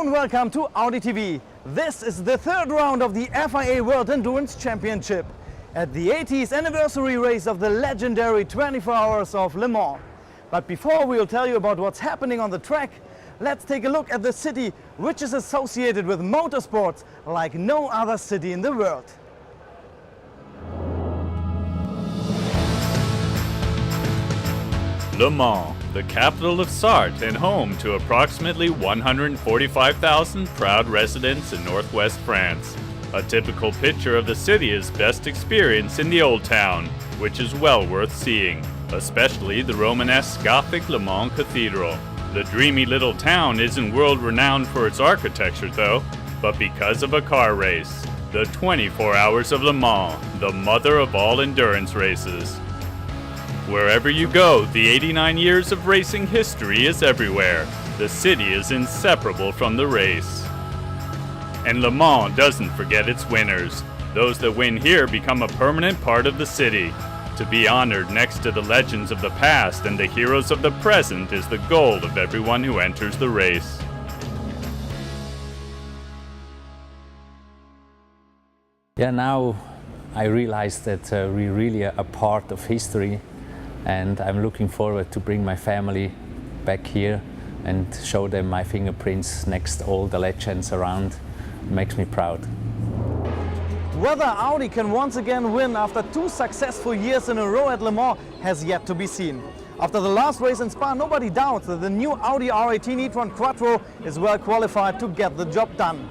Hello and welcome to Audi TV. This is the third round of the FIA World Endurance Championship at the 80th anniversary race of the legendary 24 Hours of Le Mans. But before we'll tell you about what's happening on the track, let's take a look at the city, which is associated with motorsports like no other city in the world. Le Mans, the capital of Sarthe and home to approximately 145,000 proud residents in northwest France. A typical picture of the city is best experienced in the Old Town, which is well worth seeing, especially the Romanesque Gothic Le Mans Cathedral. The dreamy little town isn't world-renowned for its architecture though, but because of a car race, the 24 Hours of Le Mans, the mother of all endurance races. Wherever you go, the 89 years of racing history is everywhere. The city is inseparable from the race. And Le Mans doesn't forget its winners. Those that win here become a permanent part of the city. To be honored next to the legends of the past and the heroes of the present is the goal of everyone who enters the race. Yeah, now I realize that we're really a part of history, and I'm looking forward to bring my family back here and show them my fingerprints next to all the legends around. It makes me proud. Whether Audi can once again win after 2 successful years in a row at Le Mans has yet to be seen. After the last race in Spa, nobody doubts that the new Audi R18 e-tron Quattro is well qualified to get the job done.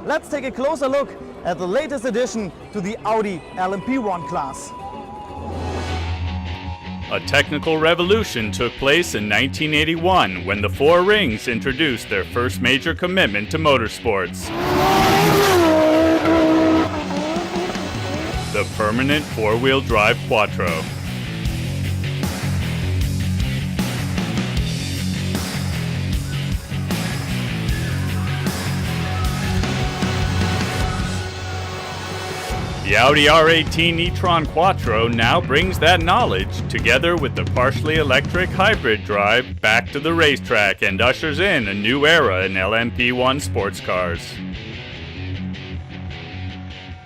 Let's take a closer look at the latest addition to the Audi LMP1 class. A technical revolution took place in 1981 when the Four Rings introduced their first major commitment to motorsports. The permanent four-wheel drive Quattro. The Audi R18 e-tron Quattro now brings that knowledge, together with the partially electric hybrid drive, back to the racetrack and ushers in a new era in LMP1 sports cars.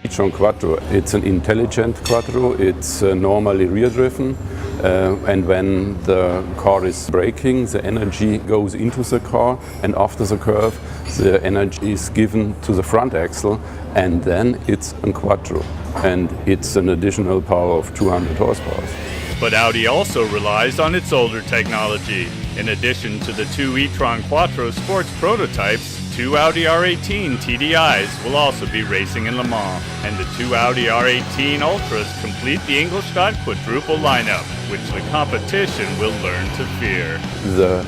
E-tron Quattro, it's an intelligent Quattro. It's normally rear-driven, and when the car is braking, the energy goes into the car, and after the curve, the energy is given to the front axle, and then it's a Quattro, and it's an additional power of 200 horsepower. But Audi also relies on its older technology. In addition to the 2 e-tron Quattro sports prototypes, 2 Audi R18 TDIs will also be racing in Le Mans, and the 2 Audi R18 Ultras complete the Ingolstadt quadruple lineup, which the competition will learn to fear. The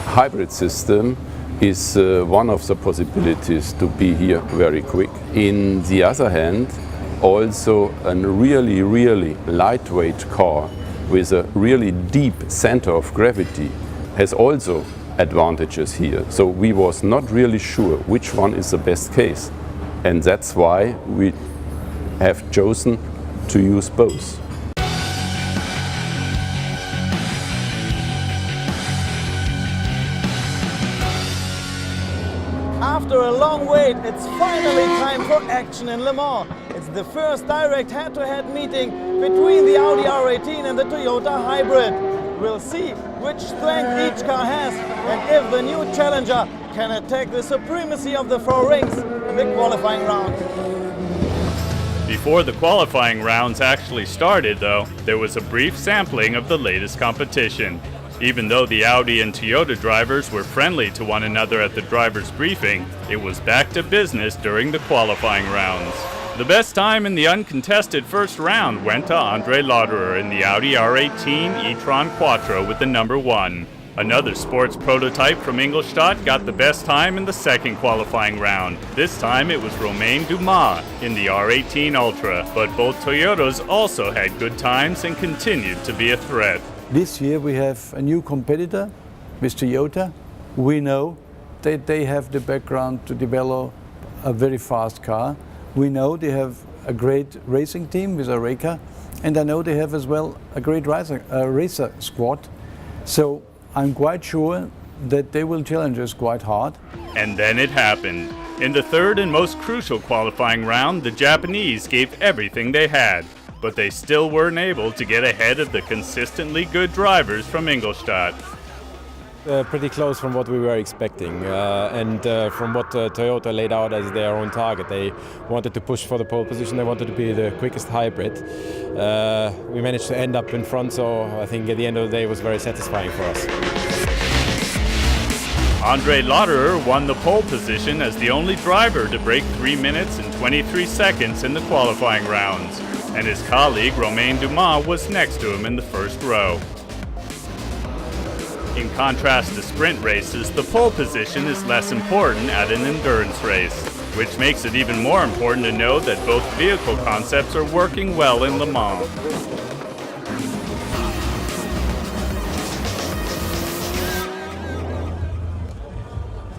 hybrid system is one of the possibilities to be here very quick. In the other hand, also a really lightweight car with a really deep center of gravity has also advantages here. So we was not really sure which one is the best case, and that's why we have chosen to use both. After a long wait, it's finally time for action in Le Mans. It's the first direct head-to-head meeting between the Audi R18 and the Toyota Hybrid. We'll see which strength each car has and if the new challenger can attack the supremacy of the Four Rings in the qualifying round. Before the qualifying rounds actually started, though, there was a brief sampling of the latest competition. Even though the Audi and Toyota drivers were friendly to one another at the driver's briefing, it was back to business during the qualifying rounds. The best time in the uncontested first round went to Andre Lauderer in the Audi R18 e-tron Quattro with the number 1. Another sports prototype from Ingolstadt got the best time in the second qualifying round. This time it was Romain Dumas in the R18 Ultra, but both Toyotas also had good times and continued to be a threat. This year we have a new competitor with Toyota. We know that they have the background to develop a very fast car. We know they have a great racing team with Areca, and I know they have as well a great racer squad. So I'm quite sure that they will challenge us quite hard. And then it happened. In the third and most crucial qualifying round, the Japanese gave everything they had, but they still weren't able to get ahead of the consistently good drivers from Ingolstadt. Pretty close from what we were expecting and from what Toyota laid out as their own target. They wanted to push for the pole position, they wanted to be the quickest hybrid. We managed to end up in front, so I think at the end of the day it was very satisfying for us. Andre Lotterer won the pole position as the only driver to break 3 minutes and 23 seconds in the qualifying rounds, and his colleague Romain Dumas was next to him in the first row. In contrast to sprint races, the pole position is less important at an endurance race, which makes it even more important to know that both vehicle concepts are working well in Le Mans.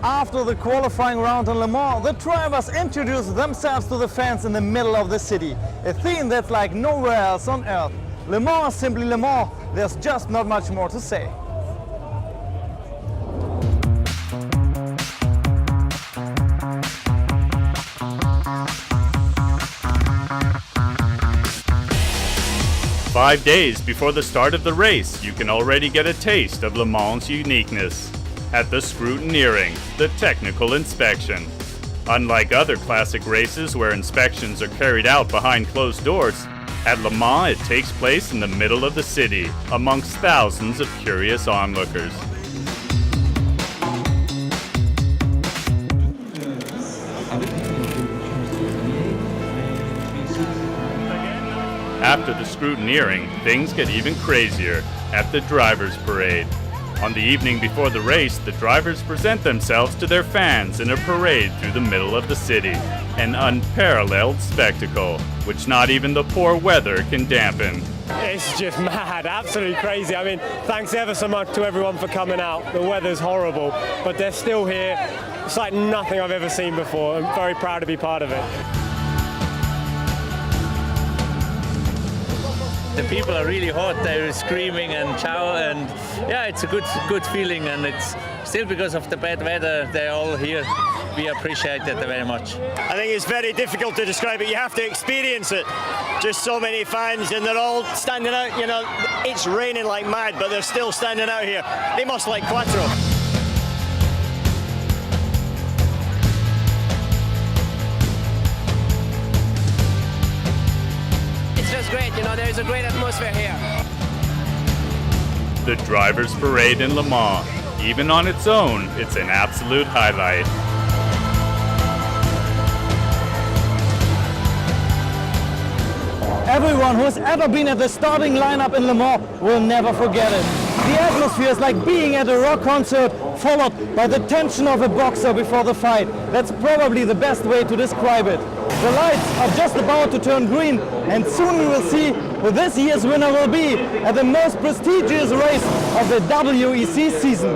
After the qualifying round in Le Mans, the drivers introduced themselves to the fans in the middle of the city, a theme that's like nowhere else on earth. Le Mans is simply Le Mans, there's just not much more to say. "5 days before the start of the race, you can already get a taste of Le Mans' uniqueness at the scrutineering, the technical inspection. Unlike other classic races where inspections are carried out behind closed doors, at Le Mans it takes place in the middle of the city, amongst thousands of curious onlookers. After the scrutineering, things get even crazier at the drivers' parade. On the evening before the race, the drivers present themselves to their fans in a parade through the middle of the city. An unparalleled spectacle, which not even the poor weather can dampen. It's just mad, absolutely crazy. I mean, thanks ever so much to everyone for coming out. The weather's horrible, but they're still here. It's like nothing I've ever seen before. I'm very proud to be part of it. The people are really hot, they're screaming and chow, and yeah, it's a good feeling, and it's still because of the bad weather, they're all here. We appreciate it very much. I think it's very difficult to describe it. You have to experience it. Just so many fans, and they're all standing out. You know, it's raining like mad, but they're still standing out here. They must like Quattro. Great, you know, there is a great atmosphere here. The Drivers' Parade in Le Mans. Even on its own, it's an absolute highlight. Everyone who has ever been at the starting lineup in Le Mans will never forget it. The atmosphere is like being at a rock concert, followed by the tension of a boxer before the fight. That's probably the best way to describe it. The lights are just about to turn green, and soon we will see who this year's winner will be at the most prestigious race of the WEC season.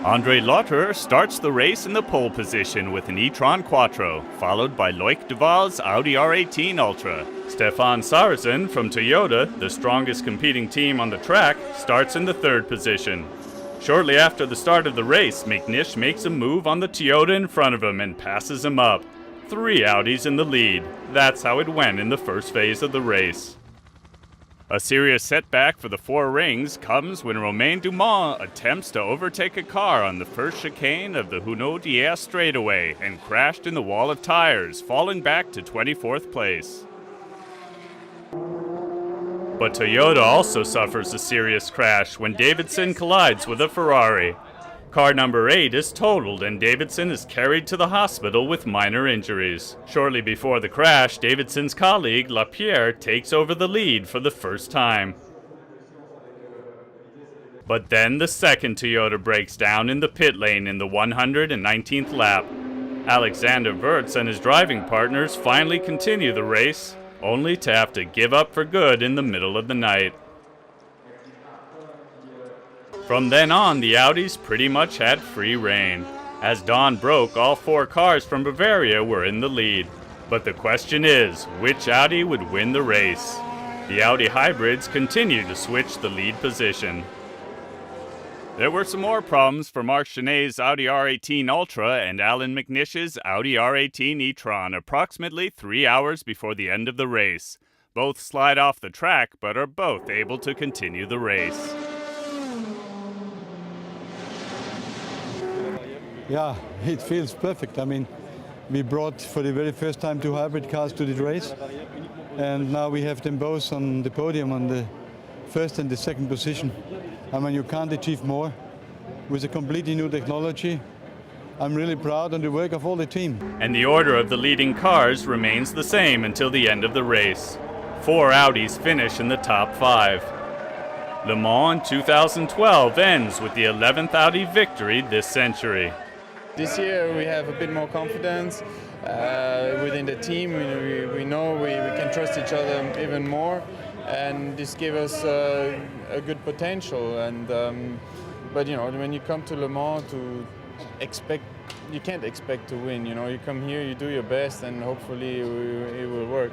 Andre Lotterer starts the race in the pole position with an e-tron Quattro, followed by Loic Duval's Audi R18 Ultra. Stefan Sarrazin from Toyota, the strongest competing team on the track, starts in the third position. Shortly after the start of the race, McNish makes a move on the Toyota in front of him and passes him up. 3 Audis in the lead. That's how it went in the first phase of the race. A serious setback for the 4 rings comes when Romain Dumas attempts to overtake a car on the first chicane of the Hunaudière straightaway and crashed in the wall of tires, falling back to 24th place. But Toyota also suffers a serious crash when Davidson collides with a Ferrari. Car number 8 is totaled and Davidson is carried to the hospital with minor injuries. Shortly before the crash, Davidson's colleague Lapierre takes over the lead for the first time. But then the second Toyota breaks down in the pit lane in the 119th lap. Alexander Wurz and his driving partners finally continue the race, only to have to give up for good in the middle of the night. From then on, the Audis pretty much had free rein. As dawn broke, all 4 cars from Bavaria were in the lead. But the question is, which Audi would win the race? The Audi hybrids continue to switch the lead position. There were some more problems for Marc Chenet's Audi R18 Ultra and Alan McNish's Audi R18 e-tron approximately 3 hours before the end of the race. Both slide off the track, but are both able to continue the race. Yeah, it feels perfect. I mean, we brought for the very first time 2 hybrid cars to the race, and now we have them both on the podium on the first and the second position. I mean, you can't achieve more with a completely new technology. I'm really proud of the work of all the team. And the order of the leading cars remains the same until the end of the race. 4 Audis finish in the top 5. Le Mans in 2012 ends with the 11th Audi victory this century. This year we have a bit more confidence within the team. We know we can trust each other even more, and this gave us a good potential. And but you know, when you come to Le Mans you can't expect to win. You know, you come here, you do your best, and hopefully it will work.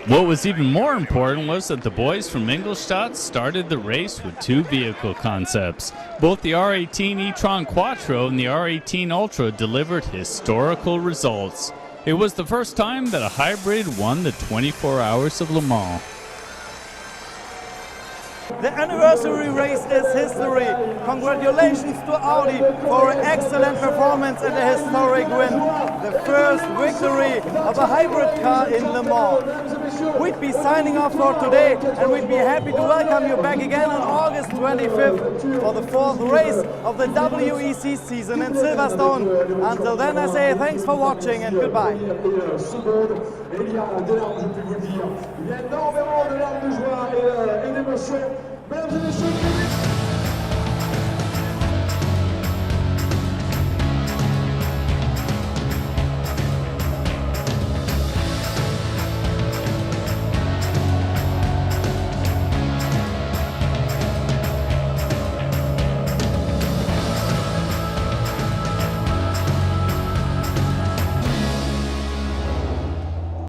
What was even more important was that the boys from Ingolstadt started the race with 2 vehicle concepts. Both the R18 e-tron Quattro and the R18 Ultra delivered historical results. It was the first time that a hybrid won the 24 Hours of Le Mans. The anniversary race is history. Congratulations to Audi for an excellent performance and a historic win. The first victory of a hybrid car in Le Mans. We'd be signing off for today, and we'd be happy to welcome you back again on August 25th for the 4th race of the WEC season in Silverstone. Until then, I say thanks for watching and goodbye. Mesdames et messieurs,